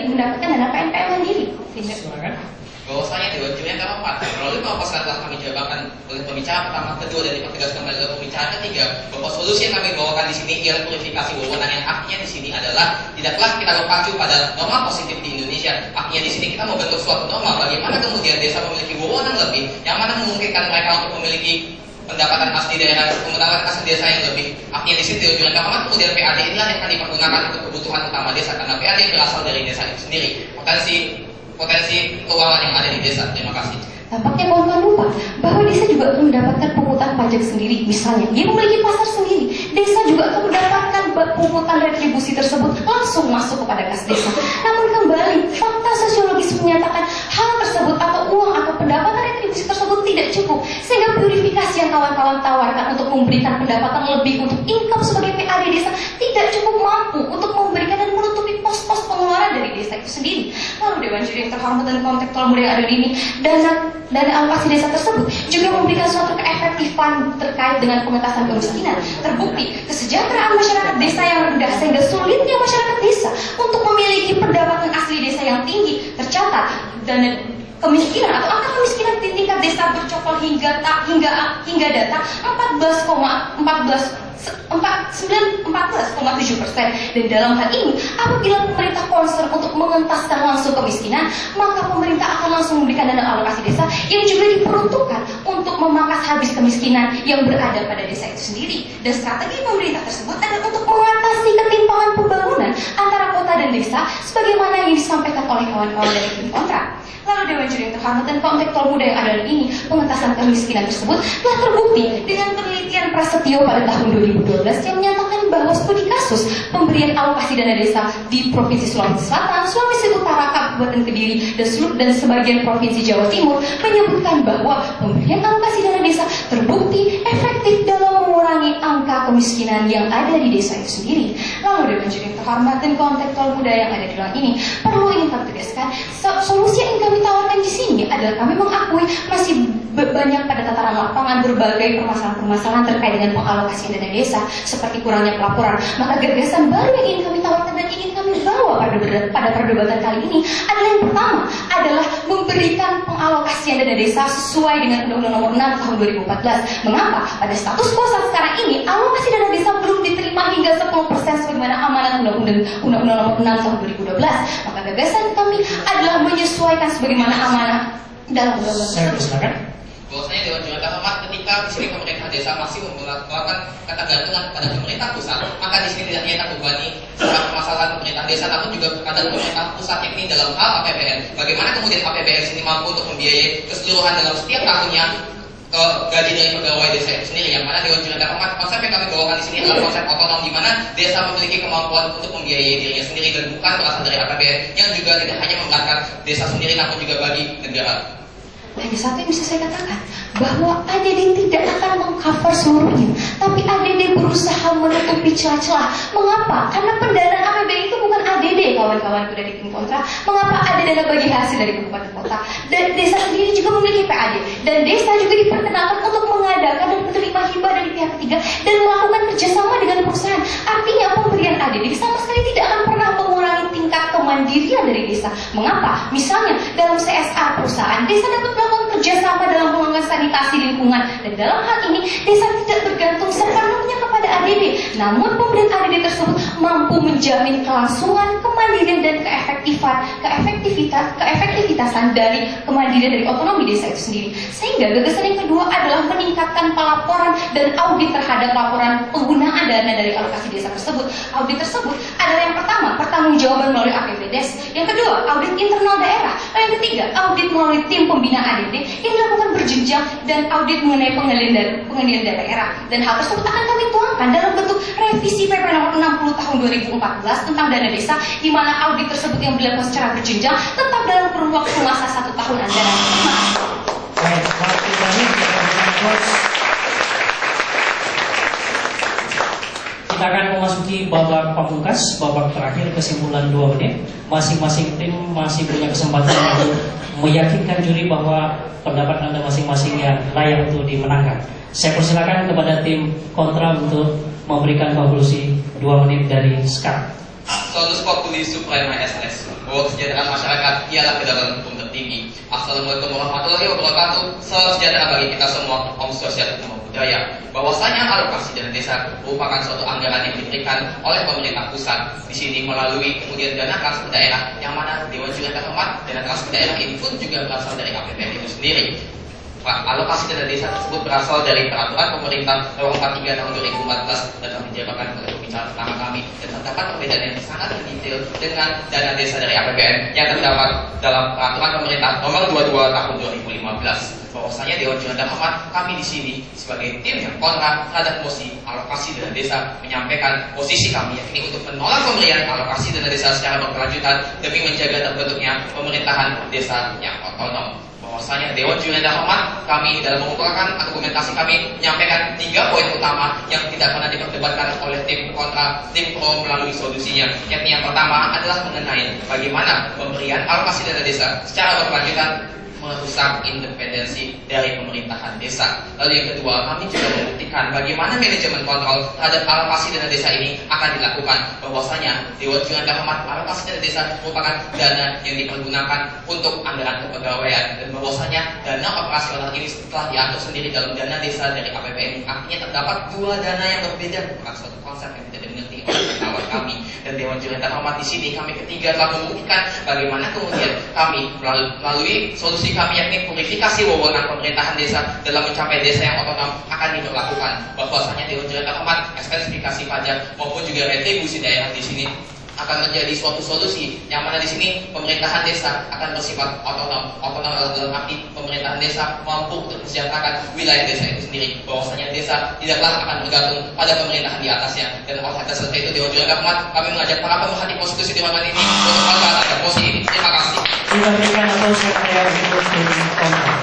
mendapatkan dana PNPM mandiri. Silakan. Bahwasanya Dewan Juri yang terhormat melalui pemaparan telah kami jabarkan oleh pembicara pertama, kedua, dan dipertegaskan kembali oleh pembicara ketiga, bahwa solusi yang kami bawakan di sini ialah purifikasi wewenang, yang artinya di sini adalah tidaklah kita berpacu pada norma positif di Indonesia. Artinya di sini kita membentuk suatu norma bagaimana kemudian desa memiliki wewenang lebih, yang mana memungkinkan mereka untuk memiliki pendapatan asli daerah, pendapatan asli desa yang lebih. Artinya di sini Dewan Juri yang terhormat kemudian PAD inilah yang akan dipergunakan untuk kebutuhan utama desa, karena PAD berasal dari desa itu sendiri. Potensi keuangan yang ada di desa. Terima kasih. Tampaknya kawan-kawan lupa bahwa desa juga akan mendapatkan pungutan pajak sendiri. Misalnya, dia memiliki pasar sendiri. Desa juga akan mendapatkan pungutan retribusi tersebut langsung masuk kepada kas desa. Namun kembali, fakta sosiologis menyatakan hal tersebut atau uang atau pendapatan retribusi tersebut tidak cukup. Sehingga purifikasi yang kawan-kawan tawarkan untuk memberikan pendapatan lebih untuk income sebagai PAD desa tidak cukup mampu untuk memberikan dan menutupi pos-pos pengeluaran dari desa itu sendiri. Lalu Dewan Juri yang terhormat dan konteks muda yang ada ini, dana alokasi desa tersebut juga memberikan suatu keefektifan terkait dengan pengentasan kemiskinan. Terbukti kesejahteraan masyarakat desa yang rendah sehingga sulitnya masyarakat desa untuk memiliki pendapatan asli desa yang tinggi tercatat. Dan kemiskinan atau angka kemiskinan di tingkat desa bercokol hingga data 14,7%. Dan dalam hal ini, apabila pemerintah concern untuk mengentaskan langsung kemiskinan, maka pemerintah akan langsung memberikan dana alokasi desa yang juga diperuntukkan untuk memangkas habis kemiskinan yang berada pada desa itu sendiri. Dan strategi pemerintah tersebut adalah untuk mengatasi ketimpangan pembangunan antara kota dan desa, sebagaimana yang disampaikan oleh kawan-kawan dari tim kontrak. Lalu Dewan Juri yang terhormat dan konteks muda yang ada ini, pengentasan kemiskinan tersebut telah terbukti dengan penelitian Prasetyo pada tahun 2012 yang menyatakan bahwa studi kasus pemberian alokasi dana desa di Provinsi Sulawesi Selatan, Sulawesi Utara, Kabupaten Kediri, dan sebagian Provinsi Jawa Timur menyebutkan bahwa pemberian alokasi dana desa terbukti efektif dalam mengurangi angka kemiskinan yang ada di desa itu sendiri. Lalu Dewan Juri yang terhormat dan konteks muda yang ada di dalam ini, perlu ingin kami tegaskan, solusi yang kami tawarkan di sini adalah kami mengakui masih banyak pada tataran lapangan berbagai permasalahan-permasalahan terkait dengan pengalokasian dana desa, seperti kurangnya pelaporan. Maka gagasan baru yang ingin kami tawarkan dan ingin kami bawa pada perdebatan kali ini adalah yang pertama adalah memberikan pengalokasian dana desa sesuai dengan Undang-Undang Nomor 6 Tahun 2014. Mengapa? Pada status quo saat sekarang ini alokasi dana desa belum diterima hingga 10% sebagaimana amanat Undang-Undang Nomor 6 Tahun 2012. Maka gagasan kami adalah menyesuaikan sebagaimana amanat dalam undang-undang tersebut. Silakan. Bahwasanya Dewan Juri terhormat ketika di sini pemerintah desa masih melakukan ketergantungan kepada pemerintah pusat, maka di sini tidak hanya terbebani sebuah permasalahan pemerintah desa, namun juga kepada pemerintah pusat, yakni dalam hal APBN. Bagaimana kemudian APBN sini mampu untuk membiayai keseluruhan dalam setiap tahunnya gaji dari pegawai desa itu sendiri, yang mana Dewan Juri terhormat konsep yang kami bawakan di sini adalah konsep otonom, di mana desa memiliki kemampuan untuk membiayai dirinya sendiri dan bukan berasal dari APBN yang juga tidak hanya memberatkan desa sendiri namun juga bagi negara. hanya satu yang bisa saya katakan, bahwa ADD tidak akan mengcover seluruhnya, tapi ADD berusaha menutupi celah-celah. Mengapa? Karena pendanaan APBN itu bukan ADD, kawan-kawan dari tim kontra. Mengapa ada dana bagi hasil dari kabupaten kota? Dan desa sendiri juga memiliki PAD, dan desa juga diperkenalkan untuk mengadakan dan menerima hibah dari pihak ketiga dan melakukan kerjasama dengan perusahaan. Artinya pemberian ADD sama sekali tidak akan pernah mengurangi tingkat kemandirian dari desa. Mengapa? Misalnya dalam CSR perusahaan, desa dapat melakukan kerjasama dalam pengembangan sanitasi lingkungan, dan dalam hal ini desa tidak bergantung sepenuhnya kepada ADD. Namun pemberian ADD tersebut mampu menjamin kelangsungan, kemandirian dan keefektivitasan dari kemandirian dari otonomi desa itu sendiri. Sehingga gagasan yang kedua adalah meningkatkan pelaporan dan audit terhadap laporan penggunaan dana dari alokasi desa tersebut. Audit tersebut adalah yang pertama, pertanggungjawaban melalui APBDes. Yang kedua, audit internal daerah. Dan yang ketiga, audit melalui tim pembina ADD yang dilakukan berjenjang, dan audit mengenai pengalihan daerah. Dan hal tersebut akan kami tuangkan dalam bentuk revisi PP nomor 60 tahun 2014 tentang dana desa, di mana audit tersebut yang dilakukan secara berjenjang tetap dalam kurun waktu masa 1 tahun anggaran. Baik, waktu tadi kita akan memasuki babak pamungkas, babak terakhir, kesimpulan 2 menit. Masing-masing tim masih punya kesempatan untuk meyakinkan juri bahwa pendapat Anda masing-masing yang layak untuk dimenangkan. Saya persilakan kepada tim kontra untuk memberikan konklusi 2 menit dari sekarang. Solus populi suprema SLS, bahwa kesejahteraan masyarakat ialah kedaulatan hukum tertinggi. Assalamualaikum warahmatullahi wabarakatuh. Salam sejahtera bagi kita semua. Om Swastiastu, Namo Buddhaya. Bahwasanya alokasi dana desa merupakan suatu anggaran yang diberikan oleh pemerintah pusat. Di sini melalui kemudian dana transfer daerah, yang mana Dewan Juri terhormat, dana transfer daerah ini pun juga berasal dari APBN itu sendiri. Alokasi dana desa tersebut berasal dari peraturan pemerintah nomor 43 tahun 2014 dan dijabarkan oleh pembicara pertama kami, dan terdapat perbedaan yang sangat detail dengan dana desa dari APBN yang terdapat dalam peraturan pemerintah nomor 22 tahun 2015. Bahwasanya Dewan Juri terhormat, kami di sini sebagai tim yang kontra terhadap mosi alokasi dana desa menyampaikan posisi kami, yakni untuk menolak pemberian alokasi dana desa secara berkelanjutan demi menjaga terbentuknya pemerintahan desa yang otonom. Bahwasanya Dewan Juri terhormat, kami dalam mengutarakan argumentasi kami menyampaikan 3 poin utama yang tidak pernah diperdebatkan oleh tim kontra, tim pro melalui solusinya. Yakni yang pertama adalah mengenai bagaimana pemberian alokasi dana desa secara berkelanjutan merusak independensi dari pemerintahan desa. Lalu yang kedua, kami juga membuktikan bagaimana manajemen kontrol terhadap alokasi dana desa ini akan dilakukan. Bahwasanya Dewan Juri terhormat, alokasi dana desa merupakan dana yang dipergunakan untuk anggaran kepegawaian, dan bahwasanya dana operasional ini telah diatur sendiri dalam dana desa dari APBN. Artinya terdapat 2 dana yang berbeda, bukan suatu konsep yang tidak dimengerti oleh kawan kami. Dan Dewan Juri terhormat, di sini kami ketiga telah membuktikan bagaimana kemudian kami melalui solusi kami, yakni purifikasi wewenang pemerintahan desa dalam mencapai desa yang otonom akan diberlakukan. Bahwasanya Dewan Juri terhormat, ekstensifikasi pajak maupun juga retribusi daerah di sini akan menjadi suatu solusi, yang mana di sini pemerintahan desa akan bersifat otonom. Otonom adalah dalam arti pemerintahan desa mampu untuk mensejahterakan wilayah desa itu sendiri. Bahwasanya desa tidaklah akan bergantung pada pemerintahan di atasnya. Dan oleh atas itu Dewan Juri terhormat, kami mengajak para pemerhati konstitusi di ruangan ini untuk kontra terhadap mosi ini. Terima kasih. Kita berikan aplaus saya untuk tim kontra.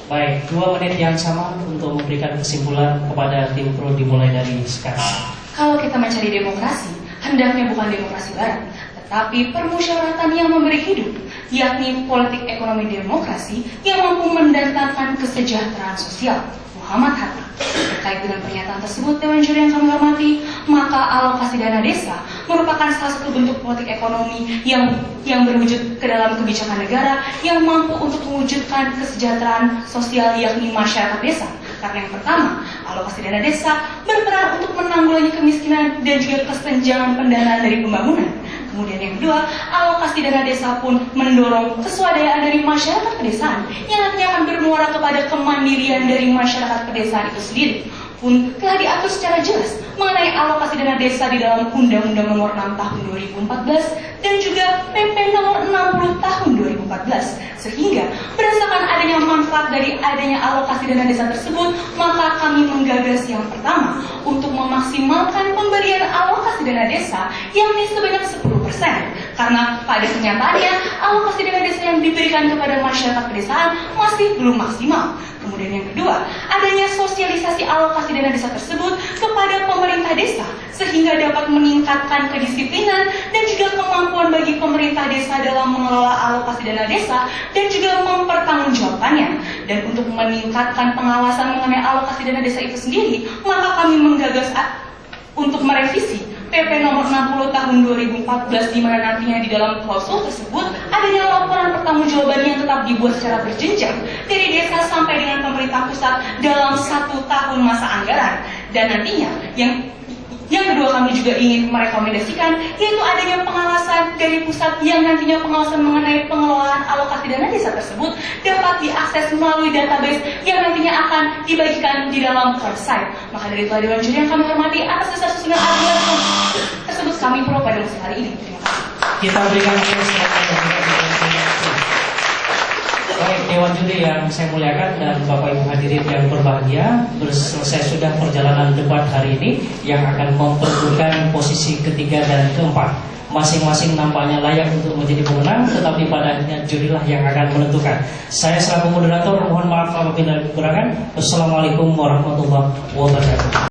Baik, 2 menit yang sama untuk memberikan kesimpulan kepada tim pro dimulai dari sekarang. Kalau kita mencari demokrasi, hendaknya bukan demokrasi baru, tetapi permusyawaratan yang memberi hidup, yakni politik ekonomi demokrasi yang mampu mendatangkan kesejahteraan sosial. Muhammad Hatta. Terkait dengan pernyataan tersebut, Dewan Juri yang kami hormati, maka alokasi dana desa merupakan salah satu bentuk politik ekonomi yang berwujud ke dalam kebijakan negara yang mampu untuk mewujudkan kesejahteraan sosial, yakni masyarakat desa. Karena yang pertama, alokasi dana desa berperan untuk menanggulangi kemiskinan dan juga kesenjangan pendanaan dari pembangunan. Kemudian yang kedua, alokasi dana desa pun mendorong keswadayaan dari masyarakat pedesaan yang nantinya akan bermuara kepada kemandirian dari masyarakat pedesaan itu sendiri. Pun telah diatur secara jelas mengenai alokasi dana desa di dalam Undang-Undang Nomor 6 Tahun 2014 dan juga PP Nomor 60 Tahun 2014. Sehingga berdasarkan adanya manfaat dari dari adanya alokasi dana desa tersebut, maka kami menggagas yang pertama untuk memaksimalkan pemberian alokasi dana desa yakni sebanyak 10%. Karena pada kenyataannya alokasi dana desa yang diberikan kepada masyarakat pedesaan masih belum maksimal. Kemudian yang kedua, adanya sosialisasi alokasi dana desa tersebut kepada pemerintah desa sehingga dapat meningkatkan kedisiplinan dan juga kemampuan bagi pemerintah desa dalam mengelola alokasi dana desa dan juga mempertanggungjawabkannya. Dan untuk meningkatkan pengawasan mengenai alokasi dana desa itu sendiri, maka kami menggagas untuk merevisi PP nomor 60 tahun 2014 di mana nantinya di dalam klausul tersebut adanya laporan pertanggungjawaban yang tetap dibuat secara berjenjang dari desa sampai dengan pemerintah pusat dalam 1 tahun masa anggaran. Dan nantinya yang kedua kami juga ingin merekomendasikan yaitu adanya pengawasan dari pusat yang nantinya pengawasan mengenai pengelolaan alokasi dana desa tersebut dapat diakses melalui database yang nantinya akan dibagikan di dalam website. Maka dari itu Dewan Juri yang kami hormati, atas dasar susunan argumen tersebut kami pro pada musim hari ini. Terima kasih. Kita berikan baik Dewan Juri yang saya muliakan dan Bapak Ibu hadirin yang berbahagia, selesai sudah perjalanan debat hari ini yang akan memperebutkan posisi ketiga dan keempat. Masing-masing nampaknya layak untuk menjadi pemenang, tetapi pada akhirnya jurilah yang akan menentukan. Saya selaku moderator mohon maaf apabila kekurangan. Wassalamualaikum warahmatullahi wabarakatuh.